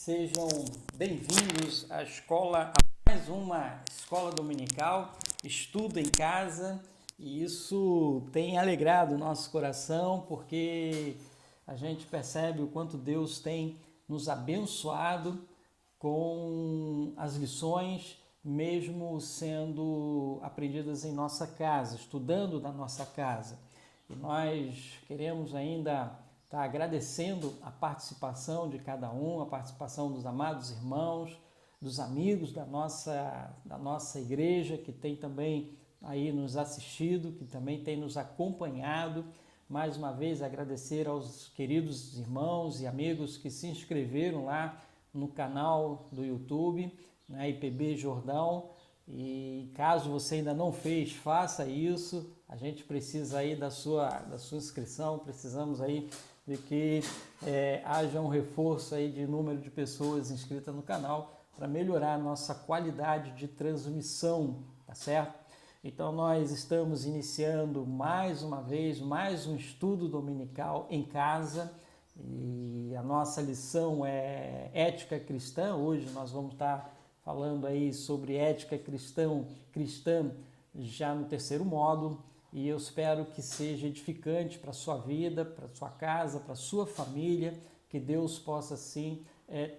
Sejam bem-vindos a mais uma escola dominical, estudo em casa, e isso tem alegrado o nosso coração, porque a gente percebe o quanto Deus tem nos abençoado com as lições, mesmo sendo aprendidas em nossa casa, estudando na nossa casa. E nós queremos ainda estar agradecendo a participação de cada um, a participação dos amados irmãos, dos amigos da nossa igreja, que tem também aí nos assistido, que também tem nos acompanhado. Mais uma vez agradecer aos queridos irmãos e amigos que se inscreveram lá no canal do YouTube, né, IPB Jordão. E caso você ainda não fez, faça isso. A gente precisa aí da sua inscrição, precisamos aí de que haja um reforço aí de número de pessoas inscritas no canal para melhorar a nossa qualidade de transmissão, tá certo? Então nós estamos iniciando mais uma vez, mais um estudo dominical em casa, e a nossa lição é ética cristã. Hoje nós vamos estar falando aí sobre ética cristã já no terceiro módulo, e eu espero que seja edificante para a sua vida, para a sua casa, para a sua família, que Deus possa sim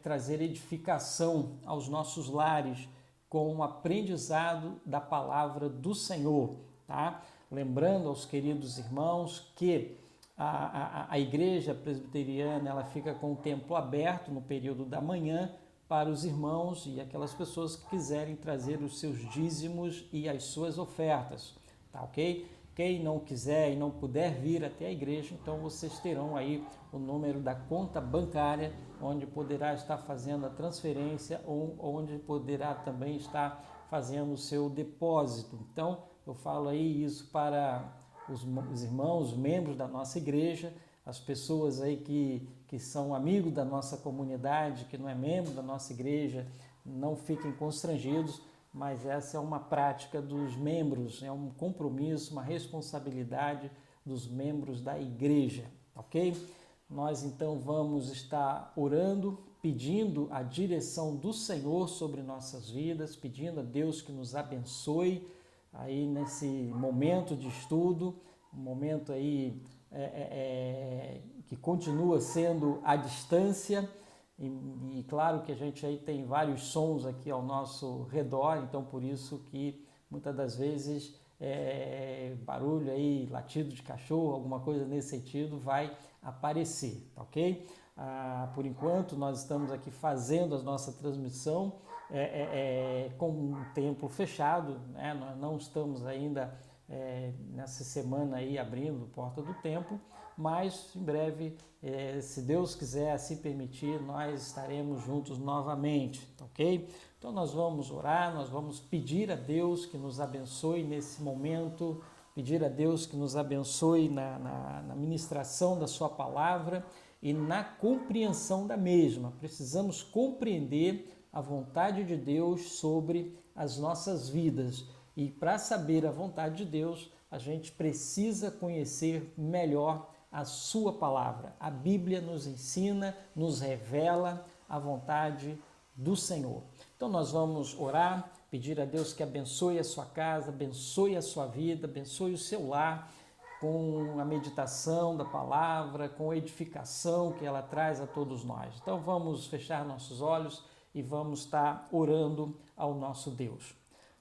trazer edificação aos nossos lares com o aprendizado da palavra do Senhor, tá? Lembrando aos queridos irmãos que a igreja presbiteriana ela fica com o templo aberto no período da manhã para os irmãos e aquelas pessoas que quiserem trazer os seus dízimos e as suas ofertas, tá ok? Quem não quiser e não puder vir até a igreja, então vocês terão aí o número da conta bancária, onde poderá estar fazendo a transferência ou onde poderá também estar fazendo o seu depósito. Então, eu falo aí isso para os irmãos, os membros da nossa igreja, as pessoas aí que são amigos da nossa comunidade, que não é membro da nossa igreja, não fiquem constrangidos, mas essa é uma prática dos membros, é um compromisso, uma responsabilidade dos membros da igreja, ok? Nós então vamos estar orando, pedindo a direção do Senhor sobre nossas vidas, pedindo a Deus que nos abençoe aí nesse momento de estudo, um momento aí que continua sendo à distância, e claro que a gente aí tem vários sons aqui ao nosso redor, então por isso que muitas das vezes barulho aí, latido de cachorro, alguma coisa nesse sentido vai aparecer, tá ok? Por enquanto nós estamos aqui fazendo a nossa transmissão com um templo fechado, né? Nós não estamos ainda nessa semana aí abrindo a porta do templo, mas em breve, se Deus quiser assim permitir, nós estaremos juntos novamente, ok? Então nós vamos orar, nós vamos pedir a Deus que nos abençoe nesse momento, pedir a Deus que nos abençoe na ministração da sua palavra e na compreensão da mesma. Precisamos compreender a vontade de Deus sobre as nossas vidas. E para saber a vontade de Deus, a gente precisa conhecer melhor a sua palavra. A Bíblia nos ensina, nos revela a vontade do Senhor. Então nós vamos orar, pedir a Deus que abençoe a sua casa, abençoe a sua vida, abençoe o seu lar, com a meditação da palavra, com a edificação que ela traz a todos nós. Então vamos fechar nossos olhos e vamos estar orando ao nosso Deus.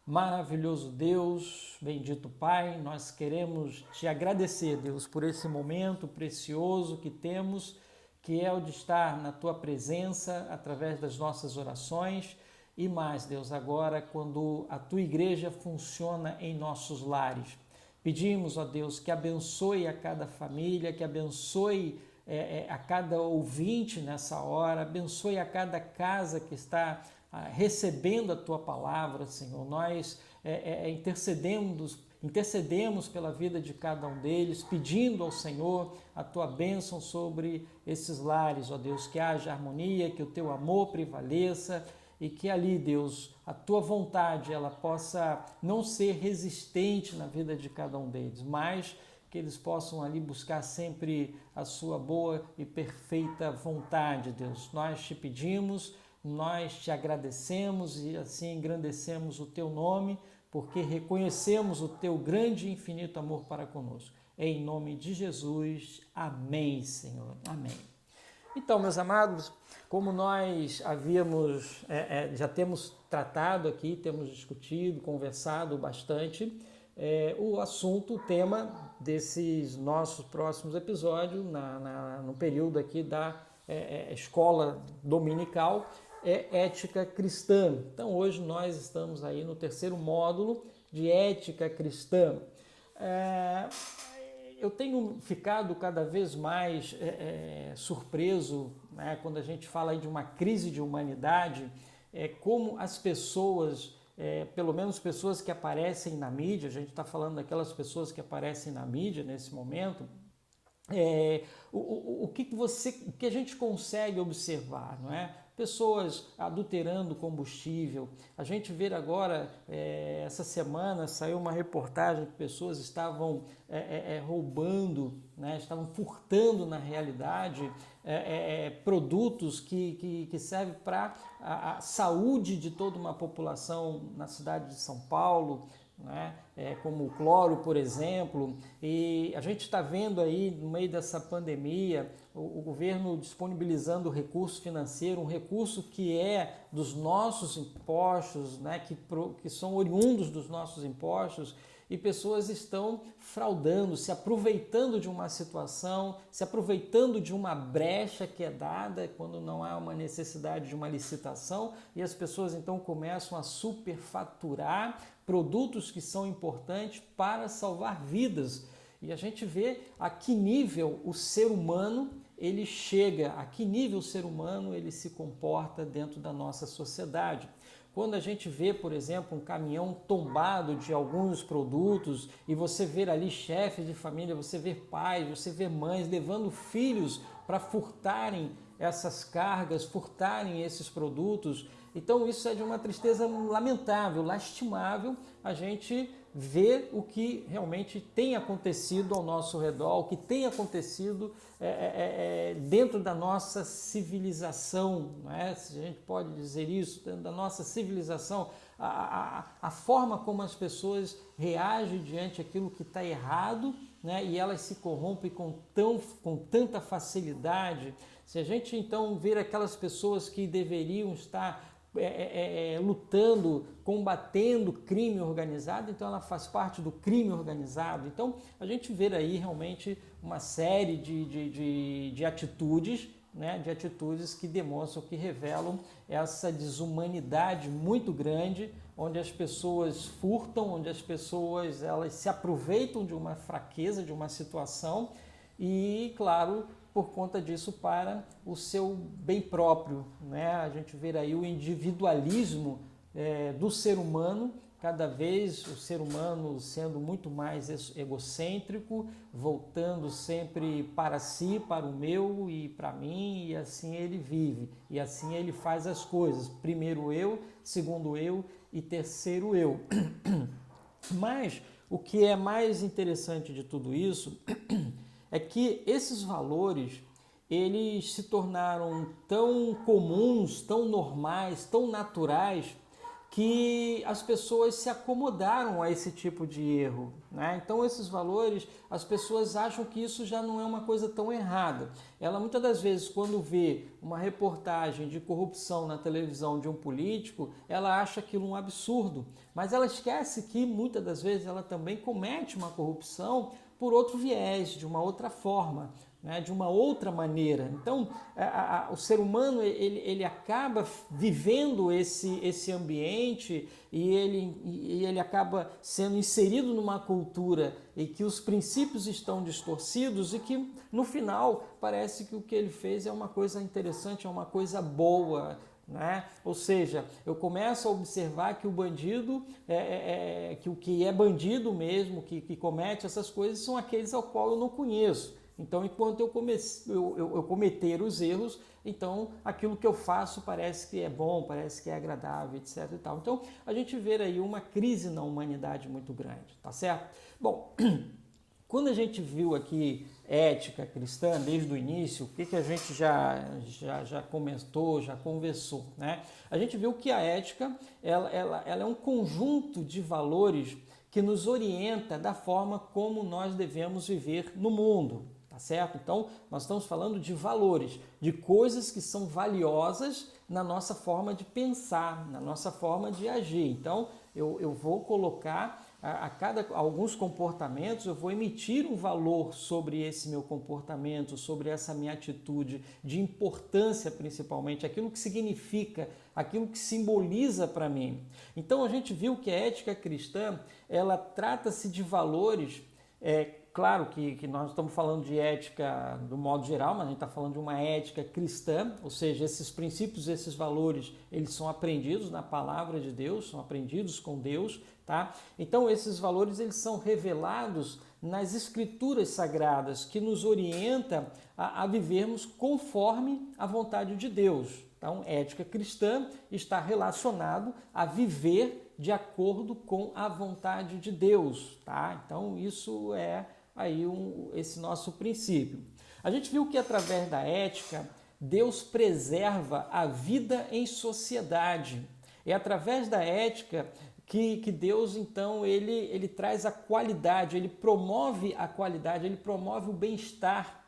Maravilhoso Deus, bendito Pai, nós queremos te agradecer, Deus, por esse momento precioso que temos, que é o de estar na tua presença através das nossas orações e mais, Deus, agora quando a tua igreja funciona em nossos lares. Pedimos, ó Deus, que abençoe a cada família, que abençoe a cada ouvinte nessa hora, abençoe a cada casa que está recebendo a tua palavra, Senhor. Nós intercedemos pela vida de cada um deles, pedindo ao Senhor a tua bênção sobre esses lares, ó Deus, que haja harmonia, que o teu amor prevaleça e que ali, Deus, a tua vontade ela possa não ser resistente na vida de cada um deles, mas que eles possam ali buscar sempre a sua boa e perfeita vontade, Deus. Nós te pedimos, nós te agradecemos e assim engrandecemos o teu nome, porque reconhecemos o teu grande e infinito amor para conosco. Em nome de Jesus, amém, Senhor, amém. Então, meus amados, como nós já temos tratado aqui, temos discutido, conversado bastante, o assunto, o tema desses nossos próximos episódios, no período aqui da escola dominical, é ética cristã. Então, hoje nós estamos aí no terceiro módulo de ética cristã. Eu tenho ficado cada vez mais surpreso, né, quando a gente fala aí de uma crise de humanidade, como as pessoas, pelo menos pessoas que aparecem na mídia, a gente está falando daquelas pessoas que aparecem na mídia nesse momento, o que a gente consegue observar, não é? Pessoas adulterando combustível. A gente vê agora, essa semana saiu uma reportagem que pessoas estavam roubando, né? Estavam furtando na realidade produtos que servem para a saúde de toda uma população na cidade de São Paulo, né? Como o cloro, por exemplo, e a gente está vendo aí no meio dessa pandemia o governo disponibilizando recurso financeiro, um recurso que é dos nossos impostos, né? que são oriundos dos nossos impostos, e pessoas estão fraudando, se aproveitando de uma situação, se aproveitando de uma brecha que é dada quando não há uma necessidade de uma licitação, e as pessoas então começam a superfaturar produtos que são importantes para salvar vidas. E a gente vê a que nível o ser humano ele chega, a que nível o ser humano ele se comporta dentro da nossa sociedade. Quando a gente vê, por exemplo, um caminhão tombado de alguns produtos e você vê ali chefes de família, você vê pais, você vê mães levando filhos para furtarem essas cargas, furtarem esses produtos. Então isso é de uma tristeza lamentável, lastimável, a gente ver o que realmente tem acontecido ao nosso redor, o que tem acontecido dentro da nossa civilização, não é? Se a gente pode dizer isso, dentro da nossa civilização, a forma como as pessoas reagem diante daquilo que está errado, né? E elas se corrompem com tanta facilidade. Se a gente então ver aquelas pessoas que deveriam estar lutando, combatendo crime organizado, então ela faz parte do crime organizado. Então a gente vê aí realmente uma série de atitudes, né, de atitudes que demonstram, que revelam essa desumanidade muito grande, onde as pessoas furtam, onde as pessoas elas se aproveitam de uma fraqueza, de uma situação e, claro, por conta disso para o seu bem próprio, né? A gente vê aí o individualismo do ser humano, cada vez o ser humano sendo muito mais egocêntrico, voltando sempre para si, para o meu e para mim, e assim ele vive, e assim ele faz as coisas, primeiro eu, segundo eu e terceiro eu. Mas o que é mais interessante de tudo isso é que esses valores, eles se tornaram tão comuns, tão normais, tão naturais, que as pessoas se acomodaram a esse tipo de erro, né? Então esses valores, as pessoas acham que isso já não é uma coisa tão errada. Ela muitas das vezes, quando vê uma reportagem de corrupção na televisão de um político, ela acha aquilo um absurdo, mas ela esquece que muitas das vezes ela também comete uma corrupção por outro viés, de uma outra forma, né, de uma outra maneira. Então, o ser humano ele acaba vivendo esse ambiente e ele acaba sendo inserido numa cultura em que os princípios estão distorcidos e que, no final, parece que o que ele fez é uma coisa interessante, é uma coisa boa, né? Ou seja, eu começo a observar que o bandido, que o que é bandido mesmo, que comete essas coisas, são aqueles ao qual eu não conheço. Então, enquanto eu cometer os erros, então aquilo que eu faço parece que é bom, parece que é agradável, etc. e tal. Então, a gente vê aí uma crise na humanidade muito grande, tá certo? Bom, Quando a gente viu aqui ética cristã desde o início, o que a gente já comentou, já conversou, né? A gente viu que a ética ela é um conjunto de valores que nos orienta da forma como nós devemos viver no mundo, tá certo? Então, nós estamos falando de valores, de coisas que são valiosas na nossa forma de pensar, na nossa forma de agir. Então, eu vou colocar alguns comportamentos, eu vou emitir um valor sobre esse meu comportamento, sobre essa minha atitude de importância, principalmente, aquilo que significa, aquilo que simboliza para mim. Então a gente viu que a ética cristã, ela trata-se de valores, claro que nós estamos falando de ética do modo geral, mas a gente está falando de uma ética cristã, ou seja, esses princípios, esses valores, eles são aprendidos na palavra de Deus, são aprendidos com Deus, tá? Então esses valores eles são revelados nas escrituras sagradas que nos orienta a vivermos conforme a vontade de Deus. Então, ética cristã está relacionado a viver de acordo com a vontade de Deus, tá? Então isso é aí esse nosso princípio. A gente viu que através da ética Deus preserva a vida em sociedade. É através da ética que Deus, então, ele traz a qualidade, ele promove a qualidade, ele promove o bem-estar,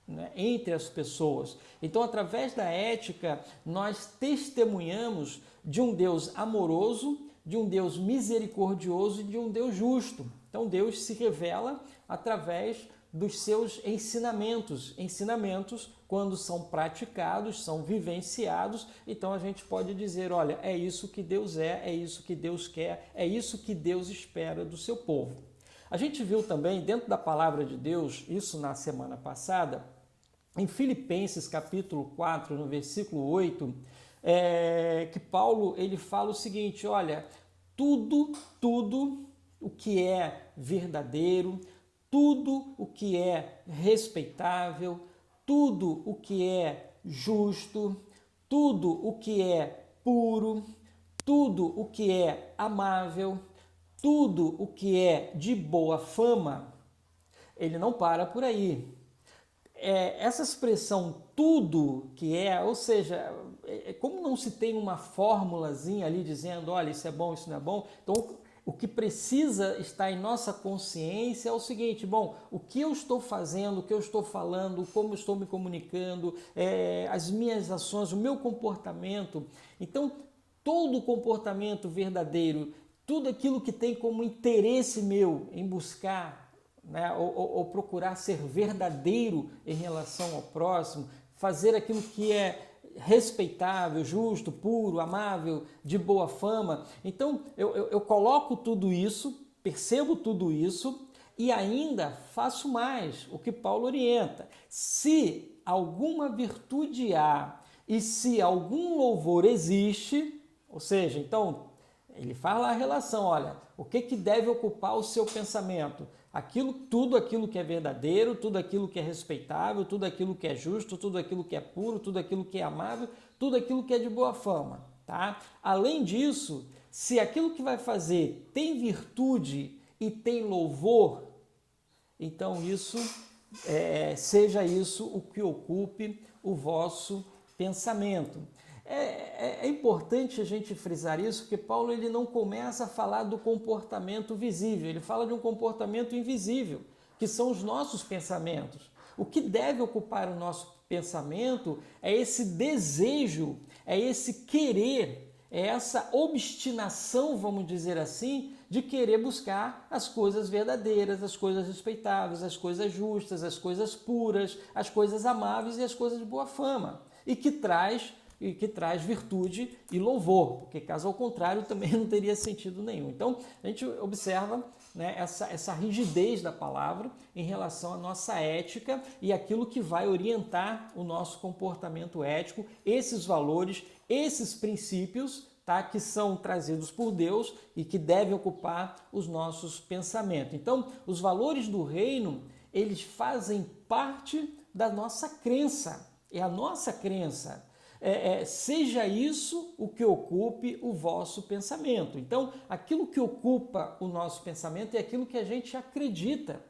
né, entre as pessoas. Então, através da ética, nós testemunhamos de um Deus amoroso, de um Deus misericordioso e de um Deus justo. Então, Deus se revela através dos seus ensinamentos. Ensinamentos, quando são praticados, são vivenciados, então a gente pode dizer, olha, é isso que Deus é isso que Deus quer, é isso que Deus espera do seu povo. A gente viu também, dentro da palavra de Deus, isso na semana passada, em Filipenses capítulo 4, no versículo 8, que Paulo ele fala o seguinte, olha, tudo o que é verdadeiro, tudo o que é respeitável, tudo o que é justo, tudo o que é puro, tudo o que é amável, tudo o que é de boa fama, ele não para por aí. Essa expressão tudo que é, ou seja, como não se tem uma formulazinha ali dizendo, olha, isso é bom, isso não é bom, então o que precisa estar em nossa consciência é o seguinte, bom, o que eu estou fazendo, o que eu estou falando, como eu estou me comunicando, as minhas ações, o meu comportamento. Então, todo comportamento verdadeiro, tudo aquilo que tem como interesse meu em buscar, né, ou procurar ser verdadeiro em relação ao próximo, fazer aquilo que é respeitável, justo, puro, amável, de boa fama. Então, eu coloco tudo isso, percebo tudo isso e ainda faço mais, o que Paulo orienta. Se alguma virtude há e se algum louvor existe, ou seja, então, ele faz lá a relação, olha, o que deve ocupar o seu pensamento? Tudo aquilo que é verdadeiro, tudo aquilo que é respeitável, tudo aquilo que é justo, tudo aquilo que é puro, tudo aquilo que é amável, tudo aquilo que é de boa fama, tá? Além disso, se aquilo que vai fazer tem virtude e tem louvor, então seja isso o que ocupe o vosso pensamento. É importante a gente frisar isso, porque Paulo ele não começa a falar do comportamento visível, ele fala de um comportamento invisível, que são os nossos pensamentos. O que deve ocupar o nosso pensamento é esse desejo, é esse querer, é essa obstinação, vamos dizer assim, de querer buscar as coisas verdadeiras, as coisas respeitáveis, as coisas justas, as coisas puras, as coisas amáveis e as coisas de boa fama, e que traz virtude e louvor, porque caso ao contrário também não teria sentido nenhum. Então a gente observa, né, essa rigidez da palavra em relação à nossa ética e aquilo que vai orientar o nosso comportamento ético, esses valores, esses princípios, tá, que são trazidos por Deus e que devem ocupar os nossos pensamentos. Então os valores do reino, eles fazem parte da nossa crença, é a nossa crença. Seja isso o que ocupe o vosso pensamento. Então, aquilo que ocupa o nosso pensamento é aquilo que a gente acredita.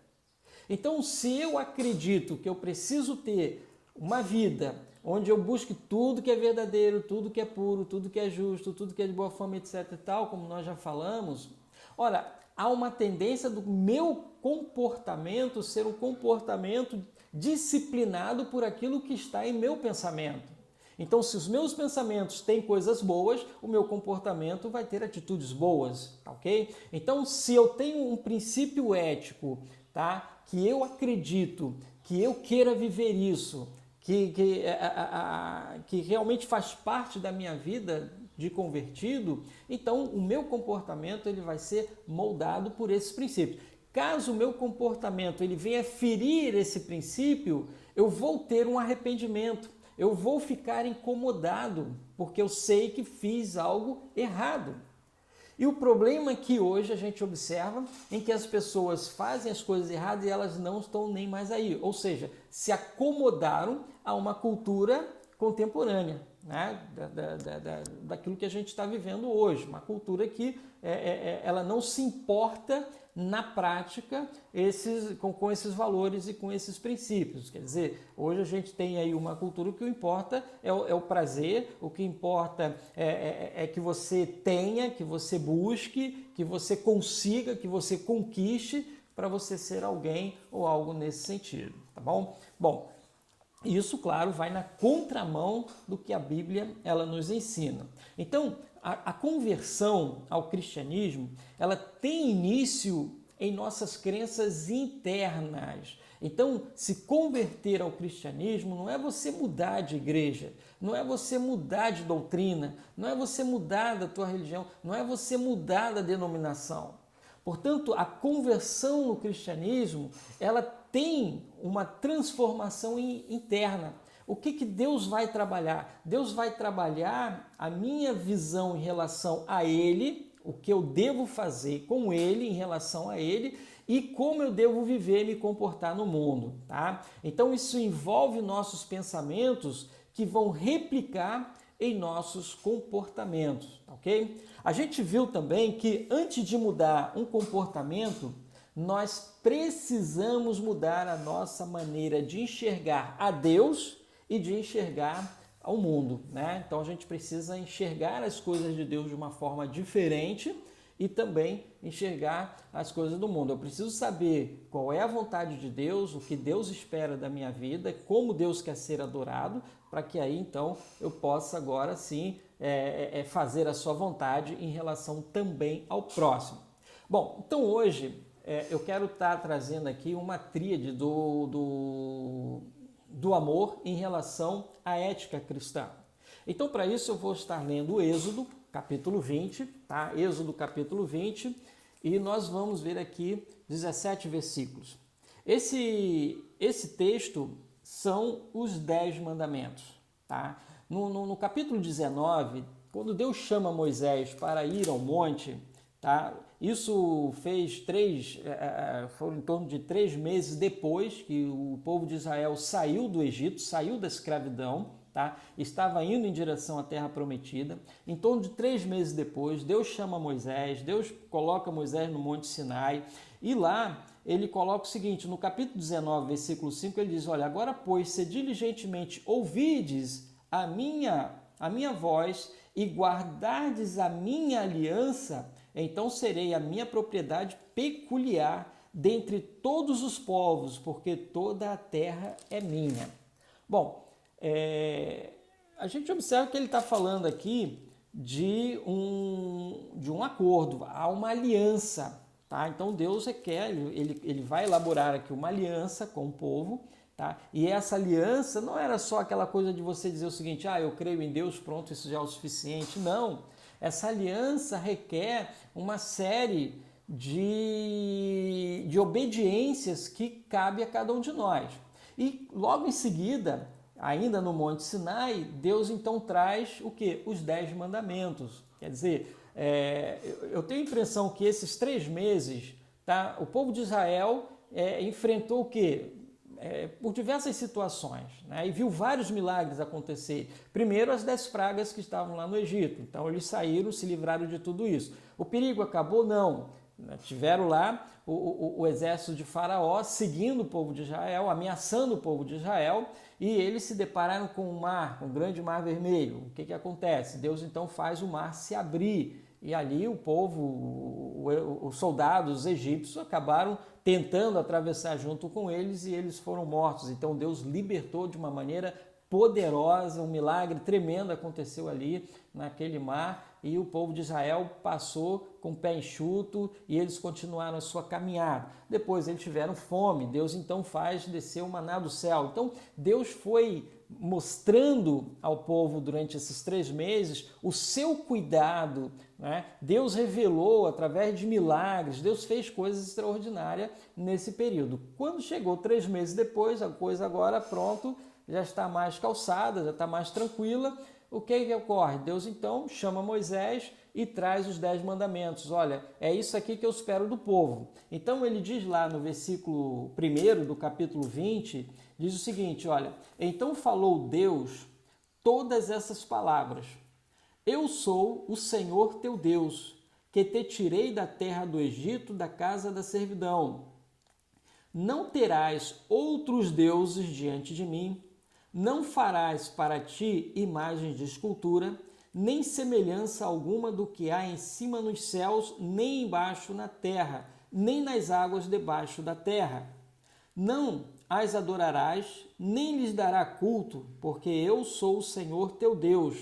Então, se eu acredito que eu preciso ter uma vida onde eu busque tudo que é verdadeiro, tudo que é puro, tudo que é justo, tudo que é de boa fama, etc e tal, como nós já falamos, ora, há uma tendência do meu comportamento ser um comportamento disciplinado por aquilo que está em meu pensamento. Então, se os meus pensamentos têm coisas boas, o meu comportamento vai ter atitudes boas, ok? Então, se eu tenho um princípio ético, tá, que eu acredito, que eu queira viver isso, que realmente faz parte da minha vida de convertido, então o meu comportamento ele vai ser moldado por esses princípios. Caso o meu comportamento ele venha ferir esse princípio, eu vou ter um arrependimento, eu vou ficar incomodado, porque eu sei que fiz algo errado. E o problema é que hoje a gente observa em que as pessoas fazem as coisas erradas e elas não estão nem mais aí. Ou seja, se acomodaram a uma cultura contemporânea, né? Daquilo que a gente está vivendo hoje. Uma cultura que ela não se importa na prática com esses valores e com esses princípios. Quer dizer, hoje a gente tem aí uma cultura que o que importa é o prazer, o que importa é que você tenha, que você busque, que você consiga, que você conquiste para você ser alguém ou algo nesse sentido, tá bom? Bom, isso, claro, vai na contramão do que a Bíblia ela nos ensina. Então, a conversão ao cristianismo, ela tem início em nossas crenças internas. Então, se converter ao cristianismo não é você mudar de igreja, não é você mudar de doutrina, não é você mudar da tua religião, não é você mudar da denominação. Portanto, a conversão no cristianismo, ela tem uma transformação interna. O que Deus vai trabalhar? Deus vai trabalhar a minha visão em relação a Ele, o que eu devo fazer com Ele em relação a Ele e como eu devo viver e me comportar no mundo, tá? Então isso envolve nossos pensamentos que vão replicar em nossos comportamentos, ok? A gente viu também que antes de mudar um comportamento, nós precisamos mudar a nossa maneira de enxergar a Deus e de enxergar ao mundo, né? Então a gente precisa enxergar as coisas de Deus de uma forma diferente e também enxergar as coisas do mundo. Eu preciso saber qual é a vontade de Deus, o que Deus espera da minha vida, como Deus quer ser adorado, para que aí então eu possa agora sim fazer a sua vontade em relação também ao próximo. Bom, então hoje eu quero estar trazendo aqui uma tríade do amor em relação à ética cristã. Então, para isso, eu vou estar lendo o Êxodo, capítulo 20, tá? Êxodo, capítulo 20, e nós vamos ver aqui 17 versículos. Esse texto são os 10 mandamentos, tá? No capítulo 19, quando Deus chama Moisés para ir ao monte, tá? Isso foram em torno de 3 meses depois que o povo de Israel saiu do Egito, saiu da escravidão, tá? Estava indo em direção à terra prometida. Em torno de 3 meses depois, Deus chama Moisés, Deus coloca Moisés no Monte Sinai e lá ele coloca o seguinte, no capítulo 19, versículo 5, ele diz, olha, agora pois, se diligentemente ouvides a minha voz e guardardes a minha aliança, então serei a minha propriedade peculiar dentre todos os povos, porque toda a terra é minha. Bom, a gente observa que ele está falando aqui de um acordo, há uma aliança, tá? Então Deus requer, ele vai elaborar aqui uma aliança com o povo, tá? E essa aliança não era só aquela coisa de você dizer o seguinte, eu creio em Deus, pronto, isso já é o suficiente. Não, essa aliança requer uma série de obediências que cabe a cada um de nós. E logo em seguida, ainda no Monte Sinai, Deus então traz o quê? Os 10 mandamentos. Quer dizer, eu tenho a impressão que esses 3 meses, tá, o povo de Israel enfrentou o quê? Por diversas situações, né? E viu vários milagres acontecer. Primeiro, as 10 pragas que estavam lá no Egito. Então, eles saíram, se livraram de tudo isso. O perigo acabou? Não. Tiveram lá o exército de Faraó seguindo o povo de Israel, ameaçando o povo de Israel, e eles se depararam com o mar, com o grande mar vermelho. O que acontece? Deus então faz o mar se abrir, e ali o povo, os soldados os egípcios acabaram tentando atravessar junto com eles e eles foram mortos. Então Deus libertou de uma maneira poderosa, um milagre tremendo aconteceu ali naquele mar, e o povo de Israel passou com o pé enxuto e eles continuaram a sua caminhada. Depois eles tiveram fome, Deus então faz descer o maná do céu. Então Deus foi mostrando ao povo durante esses 3 meses o seu cuidado, né? Deus revelou através de milagres, Deus fez coisas extraordinárias nesse período. Quando chegou 3 meses depois, a coisa agora pronto, já está mais calçada, já está mais tranquila. O que ocorre? Deus então chama Moisés e traz os 10 mandamentos. Olha, é isso aqui que eu espero do povo. Então ele diz lá no versículo 1 do capítulo 20, diz o seguinte, olha, então falou Deus todas essas palavras. Eu sou o Senhor teu Deus, que te tirei da terra do Egito, da casa da servidão. Não terás outros deuses diante de mim. Não farás para ti imagens de escultura, nem semelhança alguma do que há em cima nos céus, nem embaixo na terra, nem nas águas debaixo da terra. Não as adorarás, nem lhes dará culto, porque eu sou o Senhor teu Deus,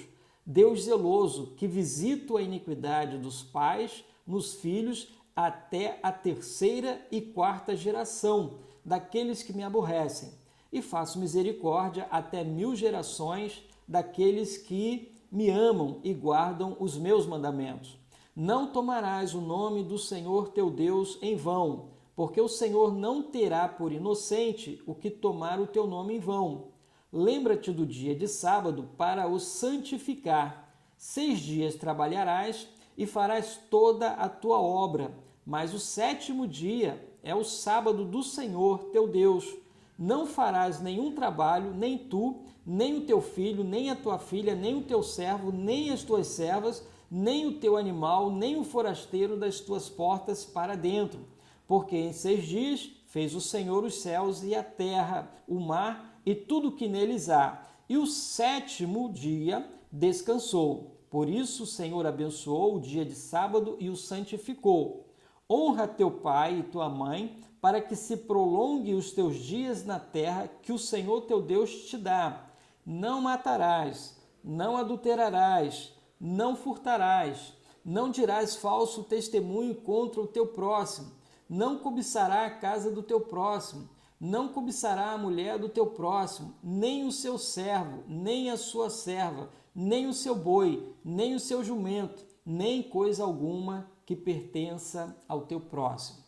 Deus zeloso, que visito a iniquidade dos pais nos filhos até a 3ª e 4ª geração daqueles que me aborrecem. E faço misericórdia até 1000 gerações daqueles que me amam e guardam os meus mandamentos. Não tomarás o nome do Senhor teu Deus em vão, porque o Senhor não terá por inocente o que tomar o teu nome em vão. Lembra-te do dia de sábado para o santificar. 6 dias trabalharás e farás toda a tua obra, mas o 7º dia é o sábado do Senhor teu Deus. Não farás nenhum trabalho, nem tu, nem o teu filho, nem a tua filha, nem o teu servo, nem as tuas servas, nem o teu animal, nem o forasteiro das tuas portas para dentro. Porque em 6 dias fez o Senhor os céus e a terra, o mar e tudo que neles há. E o 7º dia descansou. Por isso o Senhor abençoou o dia de sábado e o santificou. Honra teu pai e tua mãe, para que se prolongue os teus dias na terra que o Senhor teu Deus te dá. Não matarás, não adulterarás, não furtarás, não dirás falso testemunho contra o teu próximo, não cobiçará a casa do teu próximo, não cobiçará a mulher do teu próximo, nem o seu servo, nem a sua serva, nem o seu boi, nem o seu jumento, nem coisa alguma que pertença ao teu próximo.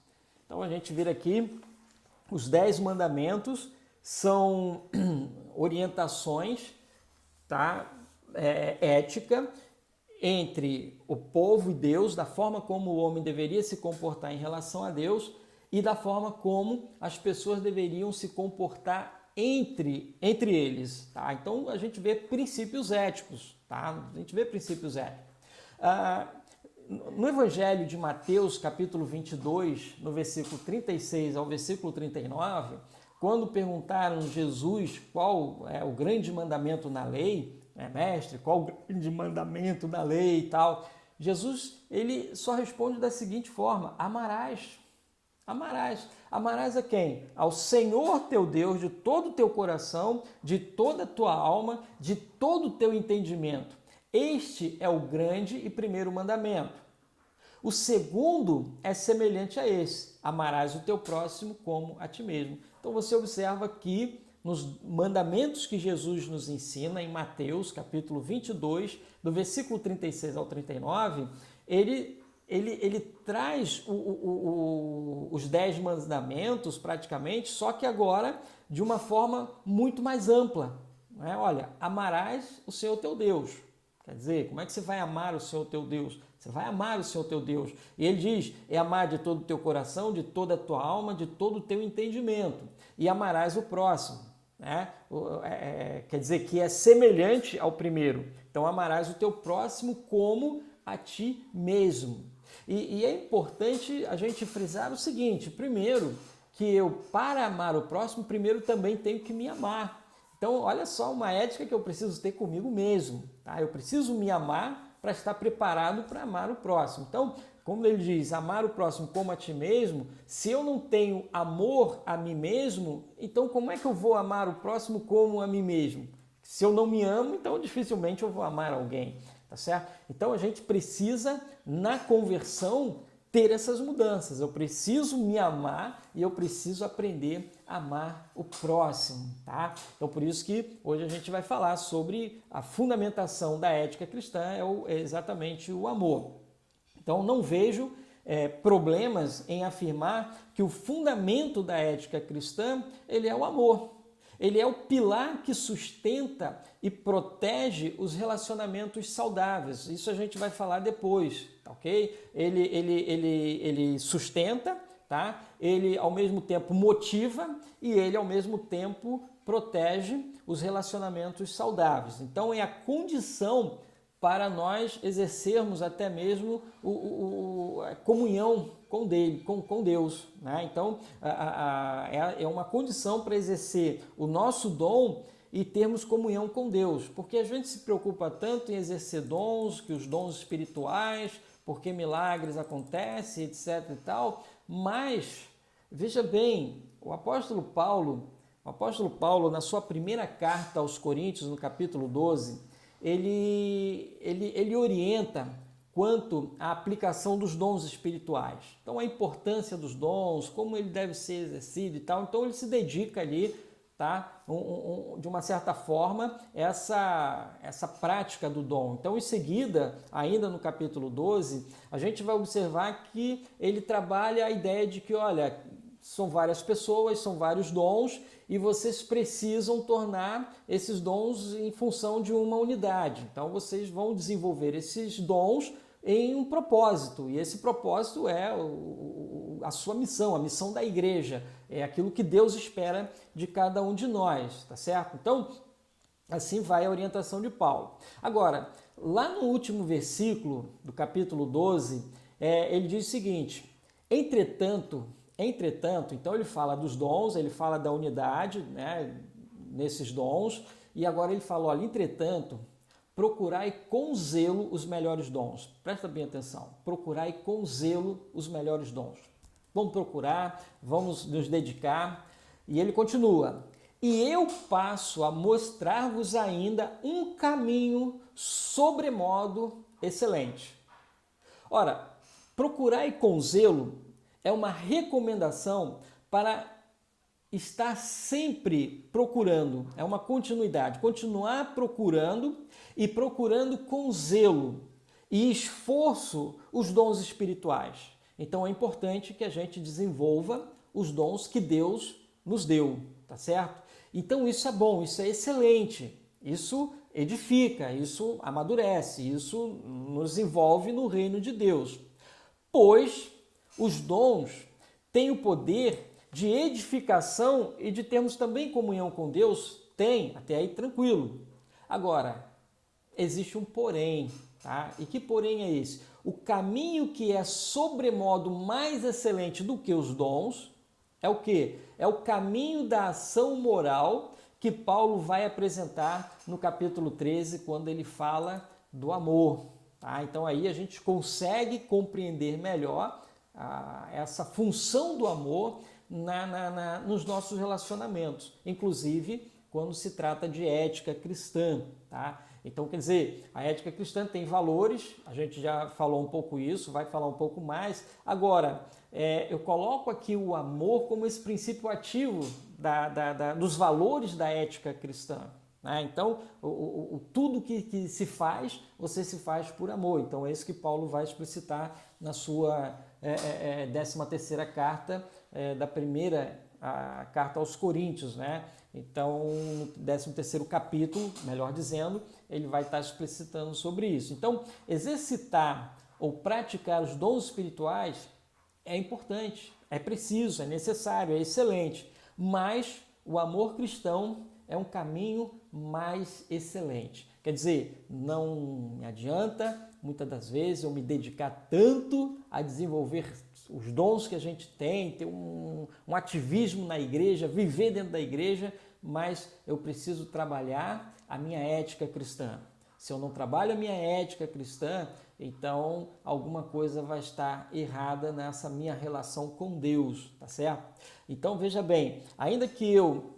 Então a gente vê aqui os 10 mandamentos são orientações, tá? Ética entre o povo e Deus, da forma como o homem deveria se comportar em relação a Deus e da forma como as pessoas deveriam se comportar entre eles. Tá? Então a gente vê princípios éticos. Tá? A gente vê princípios éticos. No Evangelho de Mateus, capítulo 22, no versículo 36 ao versículo 39, quando perguntaram a Jesus qual é o grande mandamento na lei, mestre, qual o grande mandamento na lei e tal, Jesus ele só responde da seguinte forma: amarás. Amarás. Amarás a quem? Ao Senhor teu Deus de todo o teu coração, de toda a tua alma, de todo o teu entendimento. Este é o grande e primeiro mandamento. O segundo é semelhante a esse: amarás o teu próximo como a ti mesmo. Então você observa que nos mandamentos que Jesus nos ensina em Mateus, capítulo 22, do versículo 36 ao 39, ele traz os 10 mandamentos praticamente, só que agora de uma forma muito mais ampla. Né? Olha, amarás o Senhor teu Deus. Quer dizer, como é que você vai amar o Senhor teu Deus? Você vai amar o Senhor teu Deus. E ele diz, é amar de todo o teu coração, de toda a tua alma, de todo o teu entendimento. E amarás o próximo. Né? Quer dizer que é semelhante ao primeiro. Então amarás o teu próximo como a ti mesmo. E é importante a gente frisar o seguinte: primeiro, que eu, para amar o próximo, primeiro também tenho que me amar. Então, olha só uma ética que eu preciso ter comigo mesmo. Tá? Eu preciso me amar para estar preparado para amar o próximo. Então, como ele diz, amar o próximo como a ti mesmo, se eu não tenho amor a mim mesmo, então como é que eu vou amar o próximo como a mim mesmo? Se eu não me amo, então dificilmente eu vou amar alguém, tá certo? Então a gente precisa, na conversão, ter essas mudanças. Eu preciso me amar e eu preciso aprender a amar o próximo, tá? Então por isso que hoje a gente vai falar sobre a fundamentação da ética cristã, é exatamente o amor. Então não vejo problemas em afirmar que o fundamento da ética cristã ele é o amor. Ele é o pilar que sustenta e protege os relacionamentos saudáveis. Isso a gente vai falar depois, tá ok? Ele sustenta, tá? Ele ao mesmo tempo motiva e ele ao mesmo tempo protege os relacionamentos saudáveis. Então é a condição para nós exercermos até mesmo a comunhão com Deus. Né? Então, é uma condição para exercer o nosso dom e termos comunhão com Deus. Porque a gente se preocupa tanto em exercer dons, que os dons espirituais, porque milagres acontecem, etc. e tal, mas, veja bem, o apóstolo Paulo, na sua primeira carta aos Coríntios, no capítulo 12, ele orienta quanto à aplicação dos dons espirituais. Então, a importância dos dons, como ele deve ser exercido e tal. Então, ele se dedica ali, tá? De uma certa forma, essa prática do dom. Então, em seguida, ainda no capítulo 12, a gente vai observar que ele trabalha a ideia de que, olha, são várias pessoas, são vários dons e vocês precisam tornar esses dons em função de uma unidade. Então vocês vão desenvolver esses dons em um propósito e esse propósito é a sua missão, a missão da igreja, é aquilo que Deus espera de cada um de nós, tá certo? Então, assim vai a orientação de Paulo. Agora, lá no último versículo do capítulo 12, ele diz o seguinte: Entretanto, então ele fala dos dons, ele fala da unidade, né, nesses dons, e agora ele fala, olha, entretanto, procurai com zelo os melhores dons. Presta bem atenção, procurai com zelo os melhores dons. Vamos procurar, vamos nos dedicar, e ele continua, e eu passo a mostrar-vos ainda um caminho sobremodo excelente. Ora, procurai com zelo é uma recomendação para estar sempre procurando, é uma continuidade, continuar procurando e procurando com zelo e esforço os dons espirituais. Então é importante que a gente desenvolva os dons que Deus nos deu, tá certo? Então isso é bom, isso é excelente, isso edifica, isso amadurece, isso nos envolve no reino de Deus, pois os dons têm o poder de edificação e de termos também comunhão com Deus? Tem, até aí tranquilo. Agora, existe um porém, tá? E que porém é esse? O caminho que é sobremodo mais excelente do que os dons é o quê? É o caminho da ação moral que Paulo vai apresentar no capítulo 13, quando ele fala do amor. Tá? Então aí a gente consegue compreender melhor essa função do amor nos nossos relacionamentos, inclusive quando se trata de ética cristã. Tá? Então, quer dizer, a ética cristã tem valores, a gente já falou um pouco isso, vai falar um pouco mais. Agora, eu coloco aqui o amor como esse princípio ativo dos valores da ética cristã. Né? Então, tudo que se faz, você se faz por amor. Então, é isso que Paulo vai explicitar na sua 13ª carta, da primeira carta aos Coríntios. Né? Então, no 13º capítulo, melhor dizendo, ele vai estar explicitando sobre isso. Então, exercitar ou praticar os dons espirituais é importante, é preciso, é necessário, é excelente, mas o amor cristão é um caminho mais excelente. Quer dizer, não me adianta, muitas das vezes, eu me dedicar tanto a desenvolver os dons que a gente tem, ter um ativismo na igreja, viver dentro da igreja, mas eu preciso trabalhar a minha ética cristã. Se eu não trabalho a minha ética cristã, então alguma coisa vai estar errada nessa minha relação com Deus, tá certo? Então veja bem, ainda que eu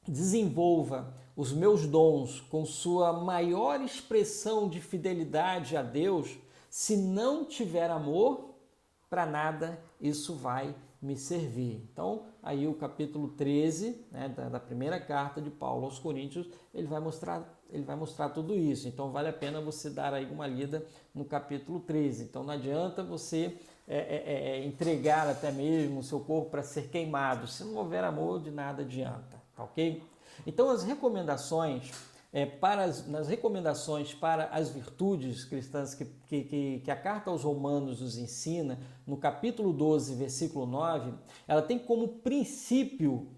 desenvolva os meus dons com sua maior expressão de fidelidade a Deus, se não tiver amor, para nada isso vai me servir. Então, aí o capítulo 13, né, da primeira carta de Paulo aos Coríntios, ele vai mostrar tudo isso. Então, vale a pena você dar aí uma lida no capítulo 13. Então, não adianta você entregar até mesmo o seu corpo para ser queimado. Se não houver amor, de nada adianta, tá ok? Então, as recomendações nas recomendações para as virtudes cristãs que a carta aos Romanos nos ensina, no capítulo 12, versículo 9, ela tem como princípio,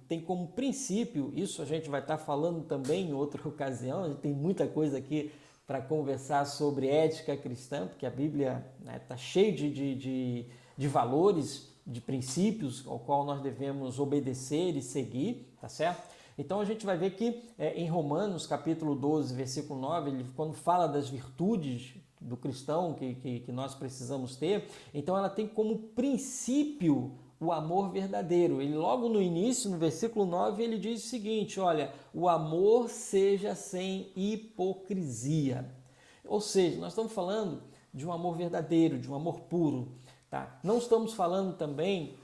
isso a gente vai estar falando também em outra ocasião, a gente tem muita coisa aqui para conversar sobre ética cristã, porque a Bíblia está cheia de valores, de princípios ao qual nós devemos obedecer e seguir, tá certo? Então a gente vai ver que em Romanos capítulo 12, versículo 9, ele, quando fala das virtudes do cristão que nós precisamos ter, então ela tem como princípio o amor verdadeiro. Ele logo no início, no versículo 9, ele diz o seguinte, olha, o amor seja sem hipocrisia. Ou seja, nós estamos falando de um amor verdadeiro, de um amor puro. Tá? Não estamos falando também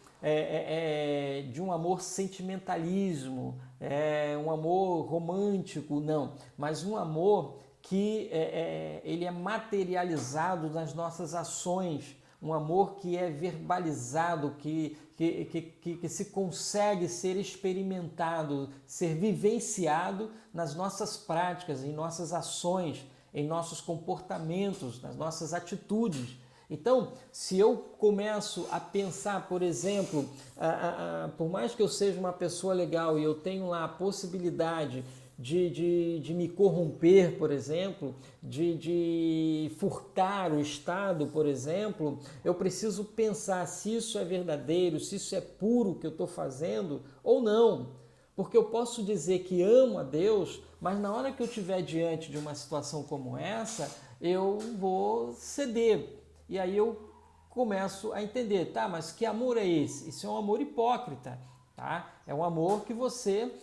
de um amor sentimentalismo, um amor romântico, não, mas um amor que ele é materializado nas nossas ações, um amor que é verbalizado, que se consegue ser experimentado, ser vivenciado nas nossas práticas, em nossas ações, em nossos comportamentos, nas nossas atitudes. Então, se eu começo a pensar, por exemplo, por mais que eu seja uma pessoa legal e eu tenho lá a possibilidade de me corromper, por exemplo, de furtar o Estado, por exemplo, eu preciso pensar se isso é verdadeiro, se isso é puro o que eu estou fazendo ou não. Porque eu posso dizer que amo a Deus, mas na hora que eu estiver diante de uma situação como essa, eu vou ceder. E aí eu começo a entender, tá, mas que amor é esse? Isso é um amor hipócrita, tá? É um amor que você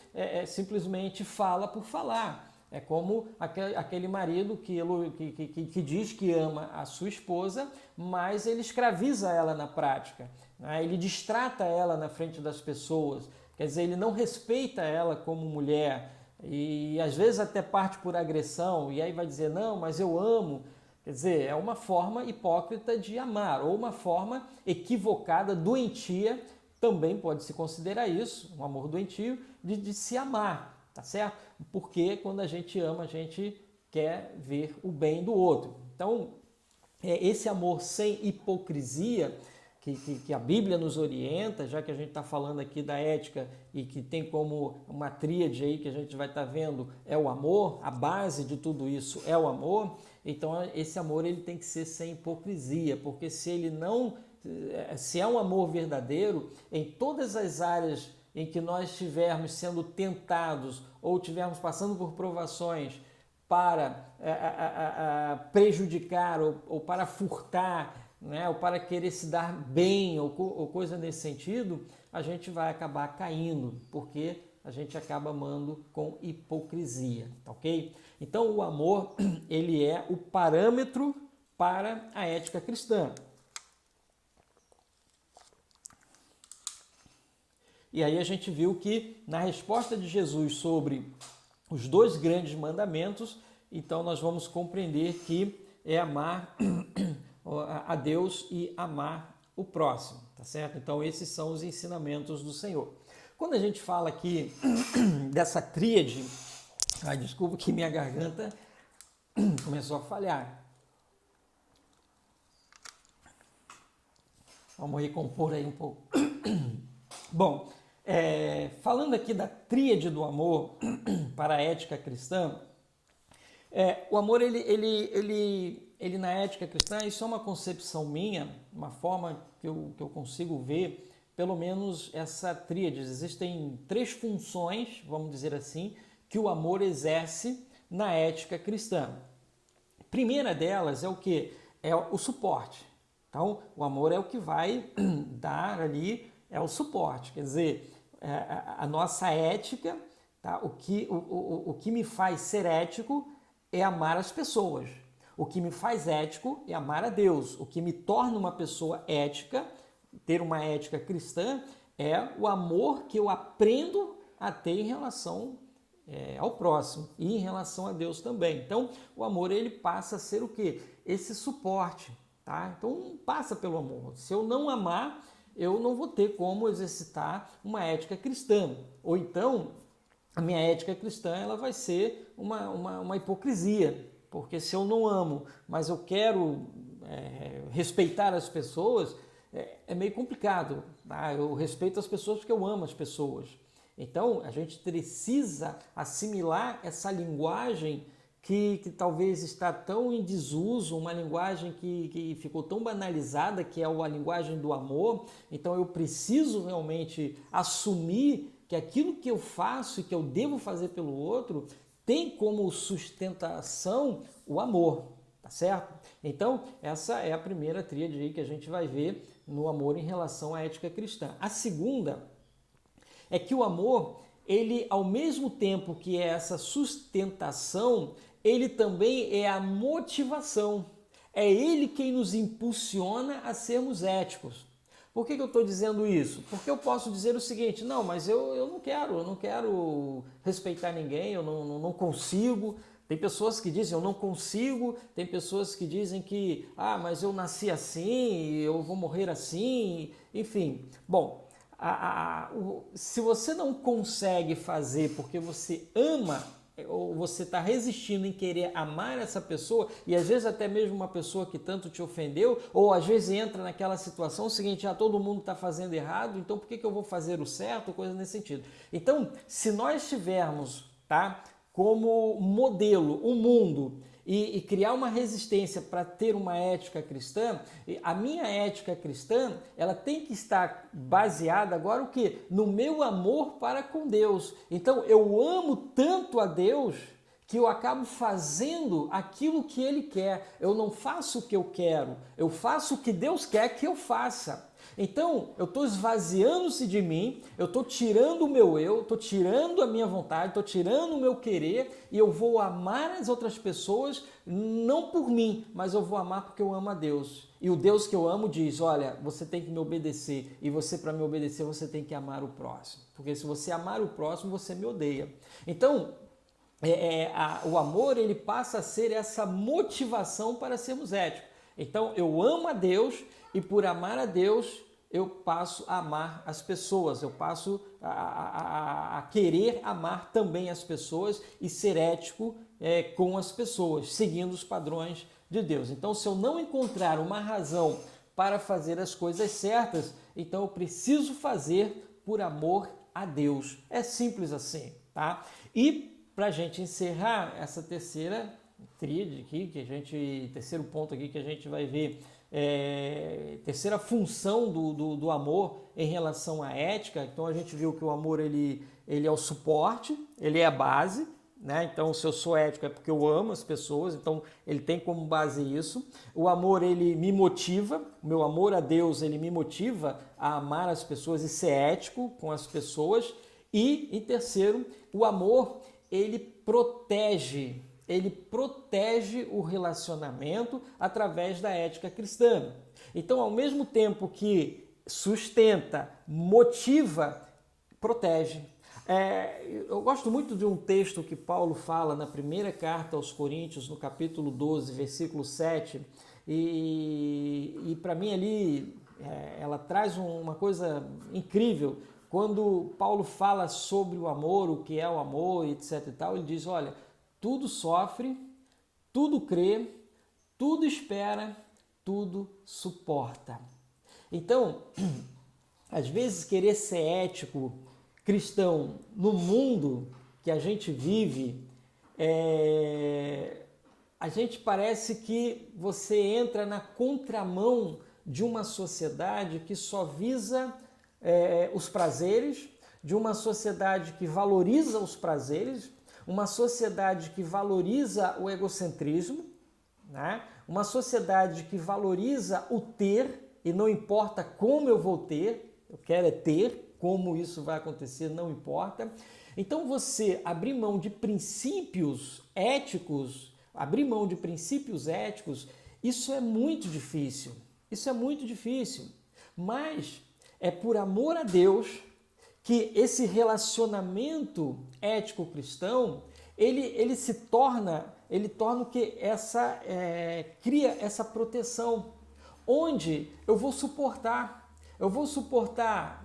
simplesmente fala por falar. É como aquele marido que diz que ama a sua esposa, mas ele escraviza ela na prática, né? Ele distrata ela na frente das pessoas, quer dizer, ele não respeita ela como mulher e às vezes até parte por agressão e aí vai dizer, não, mas eu amo. Quer dizer, é uma forma hipócrita de amar, ou uma forma equivocada, doentia, também pode se considerar isso, um amor doentio, de se amar, tá certo? Porque quando a gente ama, a gente quer ver o bem do outro. Então, esse amor sem hipocrisia, que a Bíblia nos orienta, já que a gente está falando aqui da ética e que tem como uma tríade aí que a gente vai estar vendo, é o amor, a base de tudo isso é o amor, então esse amor ele tem que ser sem hipocrisia, porque se é um amor verdadeiro, em todas as áreas em que nós estivermos sendo tentados ou estivermos passando por provações para prejudicar ou para furtar, né, ou para querer se dar bem ou coisa nesse sentido, a gente vai acabar caindo, porque a gente acaba amando com hipocrisia, ok? Então o amor, ele é o parâmetro para a ética cristã. E aí a gente viu que na resposta de Jesus sobre os dois grandes mandamentos, então nós vamos compreender que é amar a Deus e amar o próximo, tá certo? Então esses são os ensinamentos do Senhor. Quando a gente fala aqui dessa tríade, desculpa que minha garganta começou a falhar. Vamos recompor aí um pouco. Bom, falando aqui da tríade do amor, para a ética cristã, o amor, ele na ética cristã, isso é uma concepção minha, uma forma que eu consigo ver, pelo menos essa tríade. Existem 3 funções, vamos dizer assim, que o amor exerce na ética cristã. A primeira delas é o quê? É o suporte. Então, o amor é o que vai dar ali, é o suporte. Quer dizer, a nossa ética, tá? O que me faz ser ético é amar as pessoas. O que me faz ético é amar a Deus. O que me torna uma pessoa ética, ter uma ética cristã, é o amor que eu aprendo a ter em relação ao próximo e em relação a Deus também. Então, o amor, ele passa a ser o quê? Esse suporte, tá? Então, passa pelo amor. Se eu não amar, eu não vou ter como exercitar uma ética cristã. Ou então, a minha ética cristã, ela vai ser uma hipocrisia. Porque se eu não amo, mas eu quero respeitar as pessoas, é meio complicado. Tá? Eu respeito as pessoas porque eu amo as pessoas. Então, a gente precisa assimilar essa linguagem que talvez está tão em desuso, uma linguagem que ficou tão banalizada, que é a linguagem do amor. Então, eu preciso realmente assumir que aquilo que eu faço e que eu devo fazer pelo outro tem como sustentação o amor, tá certo? Então, essa é a primeira tríade aí que a gente vai ver no amor em relação à ética cristã. A segunda é que o amor, ele, ao mesmo tempo que é essa sustentação, ele também é a motivação. É ele quem nos impulsiona a sermos éticos. Por que eu estou dizendo isso? Porque eu posso dizer o seguinte: não, mas eu não quero respeitar ninguém, eu não consigo. Tem pessoas que dizem eu não consigo, tem pessoas que dizem que, mas eu nasci assim, eu vou morrer assim, enfim. Bom, se você não consegue fazer porque você ama, ou você está resistindo em querer amar essa pessoa, e às vezes até mesmo uma pessoa que tanto te ofendeu, ou às vezes entra naquela situação seguinte: todo mundo está fazendo errado, então por que eu vou fazer o certo? Coisa nesse sentido. Então, se nós tivermos, tá, como modelo o mundo e criar uma resistência para ter uma ética cristã, a minha ética cristã, ela tem que estar baseada agora o quê? No meu amor para com Deus. Então, eu amo tanto a Deus que eu acabo fazendo aquilo que Ele quer. Eu não faço o que eu quero, eu faço o que Deus quer que eu faça. Então, eu estou esvaziando-se de mim, eu estou tirando o meu eu, estou tirando a minha vontade, estou tirando o meu querer, e eu vou amar as outras pessoas não por mim, mas eu vou amar porque eu amo a Deus. E o Deus que eu amo diz: olha, você tem que me obedecer, e você, para me obedecer, você tem que amar o próximo. Porque se você amar o próximo, você me odeia. Então, o amor, ele passa a ser essa motivação para sermos éticos. Então, eu amo a Deus, e por amar a Deus, eu passo a amar as pessoas, eu passo a querer amar também as pessoas e ser ético com as pessoas, seguindo os padrões de Deus. Então, se eu não encontrar uma razão para fazer as coisas certas, então eu preciso fazer por amor a Deus. É simples assim, tá? E para a gente encerrar essa terceira tríade aqui, terceiro ponto aqui que a gente vai ver, terceira função do amor em relação à ética. Então a gente viu que o amor ele é o suporte, ele é a base, né? Então, se eu sou ético é porque eu amo as pessoas, então ele tem como base isso. O amor, ele me motiva, o meu amor a Deus, ele me motiva a amar as pessoas e ser ético com as pessoas. E, em terceiro, o amor, ele protege o relacionamento através da ética cristã. Então, ao mesmo tempo que sustenta, motiva, protege. Eu gosto muito de um texto que Paulo fala na primeira carta aos Coríntios, no capítulo 12, versículo 7, e para mim ali ela traz uma coisa incrível. Quando Paulo fala sobre o amor, o que é o amor, etc e tal, ele diz: olha, tudo sofre, tudo crê, tudo espera, tudo suporta. Então, às vezes querer ser ético cristão no mundo que a gente vive, a gente parece que você entra na contramão de uma sociedade que só visa os prazeres, de uma sociedade que valoriza os prazeres, uma sociedade que valoriza o egocentrismo, né? Uma sociedade que valoriza o ter e não importa como eu vou ter, eu quero é ter, como isso vai acontecer não importa. Então você abrir mão de princípios éticos, isso é muito difícil. Isso é muito difícil. Mas é por amor a Deus que esse relacionamento ético-cristão, ele torna o que cria essa proteção, onde eu vou suportar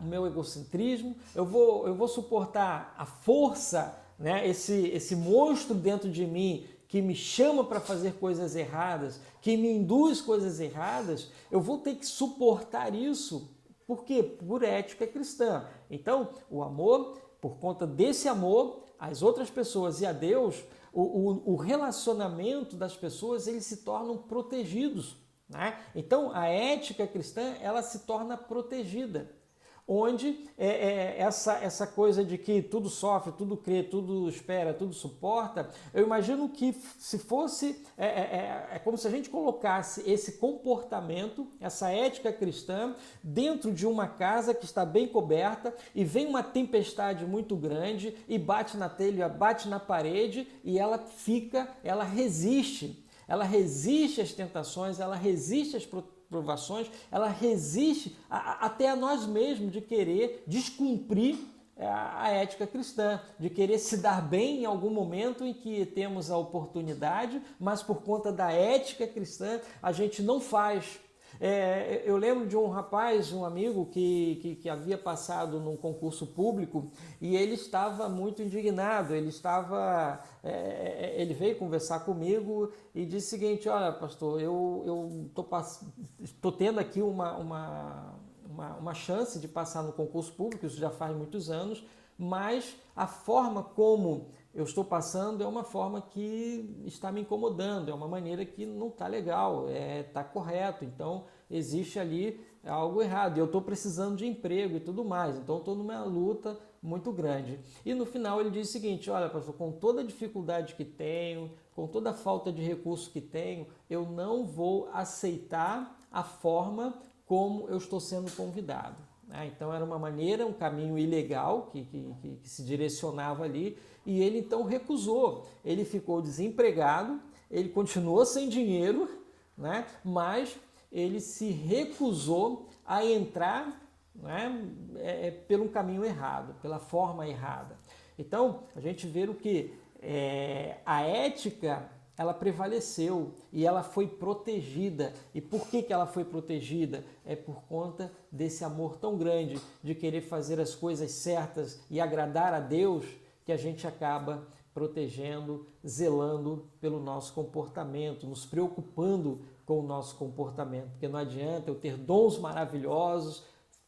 o meu egocentrismo, eu vou suportar a força, né, esse monstro dentro de mim que me chama para fazer coisas erradas, que me induz coisas erradas, eu vou ter que suportar isso. Por quê? Por ética cristã. Então, o amor, por conta desse amor às outras pessoas e a Deus, o relacionamento das pessoas, eles se tornam protegidos, né? Então, a ética cristã, ela se torna protegida, onde essa coisa de que tudo sofre, tudo crê, tudo espera, tudo suporta, eu imagino que se fosse, como se a gente colocasse esse comportamento, essa ética cristã, dentro de uma casa que está bem coberta e vem uma tempestade muito grande e bate na telha, bate na parede e ela resiste às tentações, ela resiste às provações, ela resiste até a nós mesmos de querer descumprir a ética cristã, de querer se dar bem em algum momento em que temos a oportunidade, mas por conta da ética cristã a gente não faz. Eu lembro de um rapaz, um amigo que havia passado num concurso público e ele estava muito indignado, ele veio conversar comigo e disse o seguinte: olha, pastor, eu estou tendo aqui uma chance de passar no concurso público, isso já faz muitos anos, mas a forma como eu estou passando é uma forma que está me incomodando, é uma maneira que não está legal, está correto, então existe ali algo errado, e eu estou precisando de emprego e tudo mais, então estou numa luta muito grande. E no final ele diz o seguinte: olha, pastor, com toda a dificuldade que tenho, com toda a falta de recurso que tenho, eu não vou aceitar a forma como eu estou sendo convidado. Então era uma maneira, um caminho ilegal que se direcionava ali, e ele então recusou. Ele ficou desempregado, ele continuou sem dinheiro, né? Mas ele se recusou a entrar, né, pelo caminho errado, pela forma errada. Então a gente vê o que a ética, ela prevaleceu e ela foi protegida. E por que ela foi protegida? É por conta desse amor tão grande de querer fazer as coisas certas e agradar a Deus, que a gente acaba protegendo, zelando pelo nosso comportamento, nos preocupando com o nosso comportamento. Porque não adianta eu ter dons maravilhosos,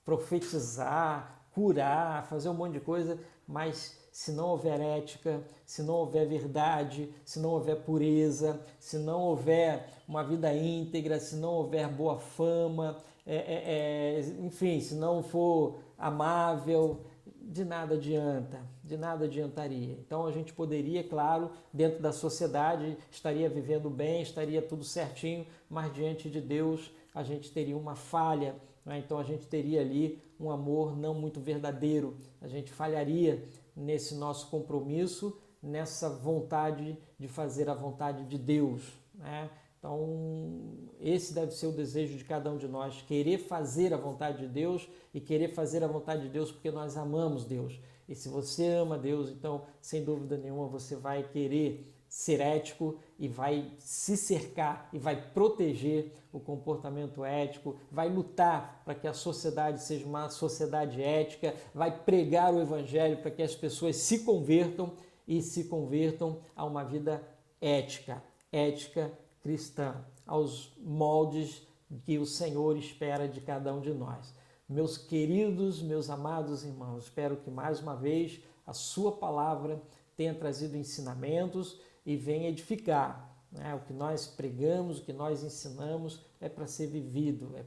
profetizar, curar, fazer um monte de coisa, mas se não houver ética, se não houver verdade, se não houver pureza, se não houver uma vida íntegra, se não houver boa fama, enfim, se não for amável, de nada adiantaria. Então a gente poderia, claro, dentro da sociedade, estaria vivendo bem, estaria tudo certinho, mas diante de Deus a gente teria uma falha, né? Então a gente teria ali um amor não muito verdadeiro, a gente falharia nesse nosso compromisso, nessa vontade de fazer a vontade de Deus, né? Então, esse deve ser o desejo de cada um de nós, querer fazer a vontade de Deus e querer fazer a vontade de Deus porque nós amamos Deus. E se você ama Deus, então, sem dúvida nenhuma, você vai querer ser ético e vai se cercar e vai proteger o comportamento ético, vai lutar para que a sociedade seja uma sociedade ética, vai pregar o evangelho para que as pessoas se convertam e se convertam a uma vida ética cristã, aos moldes que o Senhor espera de cada um de nós. Meus queridos, meus amados irmãos, espero que mais uma vez a sua palavra tenha trazido ensinamentos e venha edificar. O que nós pregamos, o que nós ensinamos é para ser vivido, é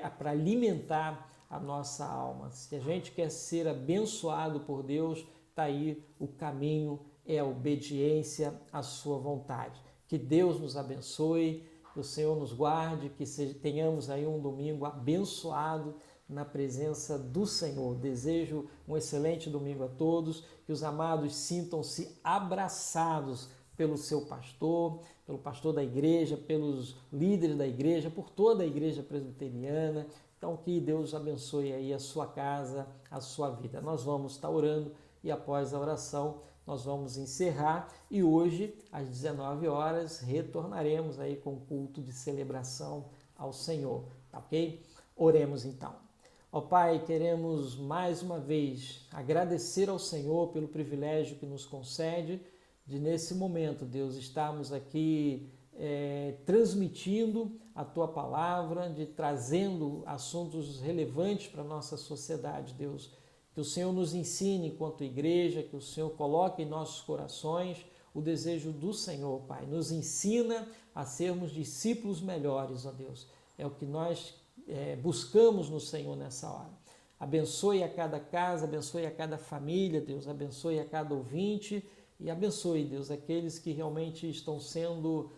para alimentar a nossa alma. Se a gente quer ser abençoado por Deus, está aí o caminho, é a obediência à sua vontade. Que Deus nos abençoe, que o Senhor nos guarde, que tenhamos aí um domingo abençoado na presença do Senhor. Desejo um excelente domingo a todos, que os amados sintam-se abraçados pelo seu pastor, pelo pastor da igreja, pelos líderes da igreja, por toda a igreja presbiteriana. Então, que Deus abençoe aí a sua casa, a sua vida. Nós vamos estar orando e após a oração nós vamos encerrar e hoje, às 19 horas, retornaremos aí com o culto de celebração ao Senhor, tá ok? Oremos então. Ó Pai, queremos mais uma vez agradecer ao Senhor pelo privilégio que nos concede de nesse momento, Deus, estarmos aqui transmitindo a Tua Palavra, de trazendo assuntos relevantes para a nossa sociedade, Deus. Que o Senhor nos ensine enquanto igreja, que o Senhor coloque em nossos corações o desejo do Senhor, Pai. Nos ensina a sermos discípulos melhores, ó Deus. É o que nós buscamos no Senhor nessa hora. Abençoe a cada casa, abençoe a cada família, Deus. Abençoe a cada ouvinte. E abençoe, Deus, aqueles que realmente estão sendo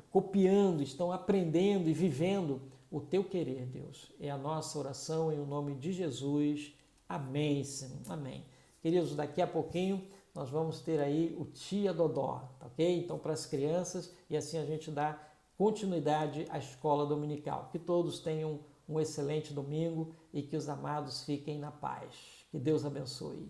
copiando, estão aprendendo e vivendo o Teu querer, Deus. É a nossa oração em o nome de Jesus. Amém, Senhor. Amém. Queridos, daqui a pouquinho nós vamos ter aí o Tia Dodó, tá ok? Então, para as crianças, e assim a gente dá continuidade à escola dominical. Que todos tenham um excelente domingo e que os amados fiquem na paz. Que Deus abençoe.